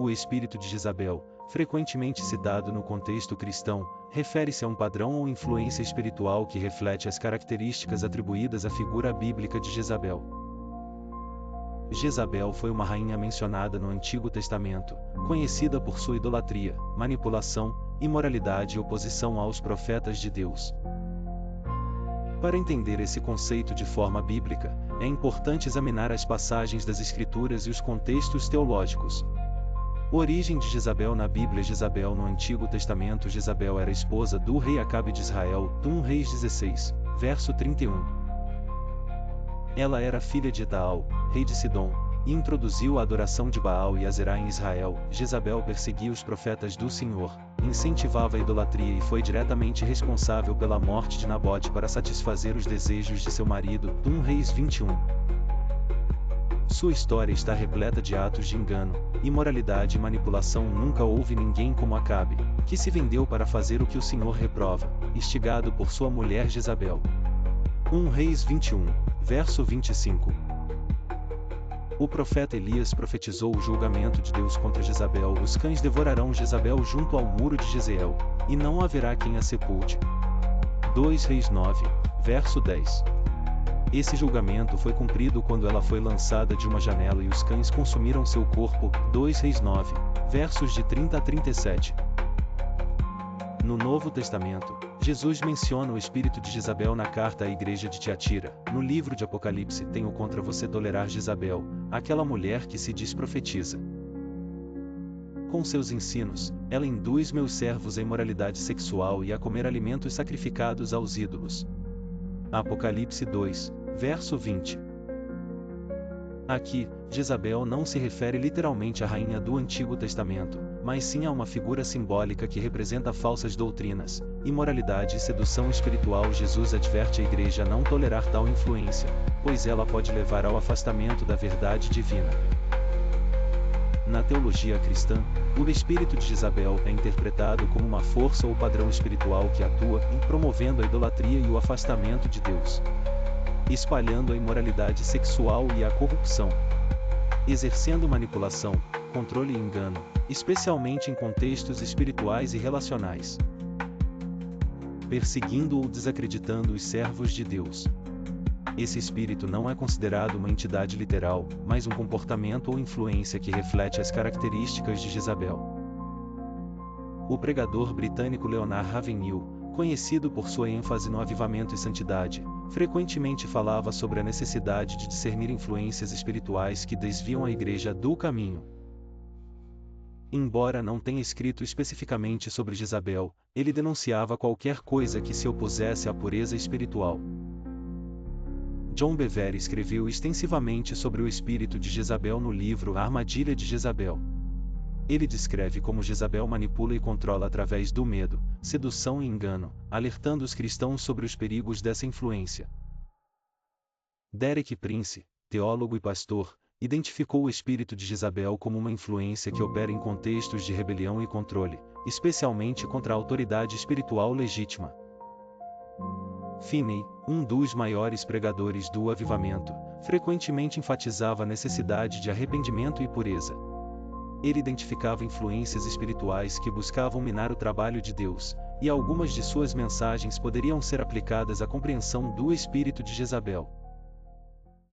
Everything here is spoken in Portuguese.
O espírito de Jezabel, frequentemente citado no contexto cristão, refere-se a um padrão ou influência espiritual que reflete as características atribuídas à figura bíblica de Jezabel. Jezabel foi uma rainha mencionada no Antigo Testamento, conhecida por sua idolatria, manipulação, imoralidade e oposição aos profetas de Deus. Para entender esse conceito de forma bíblica, é importante examinar as passagens das Escrituras e os contextos teológicos. Origem de Jezabel na Bíblia. Jezabel no Antigo Testamento. Jezabel era esposa do rei Acabe de Israel, 1 Reis 16, verso 31. Ela era filha de Etaal, rei de Sidom, e introduziu a adoração de Baal e Azerá em Israel. Jezabel perseguia os profetas do Senhor, incentivava a idolatria e foi diretamente responsável pela morte de Nabote para satisfazer os desejos de seu marido, 1 Reis 21. Sua história está repleta de atos de engano, imoralidade e manipulação. Nunca houve ninguém como Acabe, que se vendeu para fazer o que o Senhor reprova, instigado por sua mulher Jezabel. 1 Reis 21, verso 25. O profeta Elias profetizou o julgamento de Deus contra Jezabel. Os cães devorarão Jezabel junto ao muro de Jezreel, e não haverá quem a sepulte. 2 Reis 9, verso 10. Esse julgamento foi cumprido quando ela foi lançada de uma janela e os cães consumiram seu corpo. 2 Reis 9, versos de 30 a 37. No Novo Testamento, Jesus menciona o espírito de Jezabel na carta à igreja de Tiatira. No livro de Apocalipse: tenho contra você tolerar Jezabel, aquela mulher que se diz profetiza. Com seus ensinos, ela induz meus servos à imoralidade sexual e a comer alimentos sacrificados aos ídolos. Apocalipse 2, verso 20. Aqui, Jezabel não se refere literalmente à rainha do Antigo Testamento, mas sim a uma figura simbólica que representa falsas doutrinas, imoralidade e sedução espiritual. Jesus adverte a igreja a não tolerar tal influência, pois ela pode levar ao afastamento da verdade divina. Na teologia cristã, o espírito de Jezabel é interpretado como uma força ou padrão espiritual que atua promovendo a idolatria e o afastamento de Deus, espalhando a imoralidade sexual e a corrupção, exercendo manipulação, controle e engano, especialmente em contextos espirituais e relacionais, perseguindo ou desacreditando os servos de Deus. Esse espírito não é considerado uma entidade literal, mas um comportamento ou influência que reflete as características de Jezabel. O pregador britânico Leonard Ravenhill, conhecido por sua ênfase no avivamento e santidade, frequentemente falava sobre a necessidade de discernir influências espirituais que desviam a igreja do caminho. Embora não tenha escrito especificamente sobre Jezabel, ele denunciava qualquer coisa que se opusesse à pureza espiritual. John Bevere escreveu extensivamente sobre o espírito de Jezabel no livro A Armadilha de Jezabel. Ele descreve como Jezabel manipula e controla através do medo, sedução e engano, alertando os cristãos sobre os perigos dessa influência. Derek Prince, teólogo e pastor, identificou o espírito de Jezabel como uma influência que opera em contextos de rebelião e controle, especialmente contra a autoridade espiritual legítima. Finney, um dos maiores pregadores do avivamento, frequentemente enfatizava a necessidade de arrependimento e pureza. Ele identificava influências espirituais que buscavam minar o trabalho de Deus, e algumas de suas mensagens poderiam ser aplicadas à compreensão do espírito de Jezabel.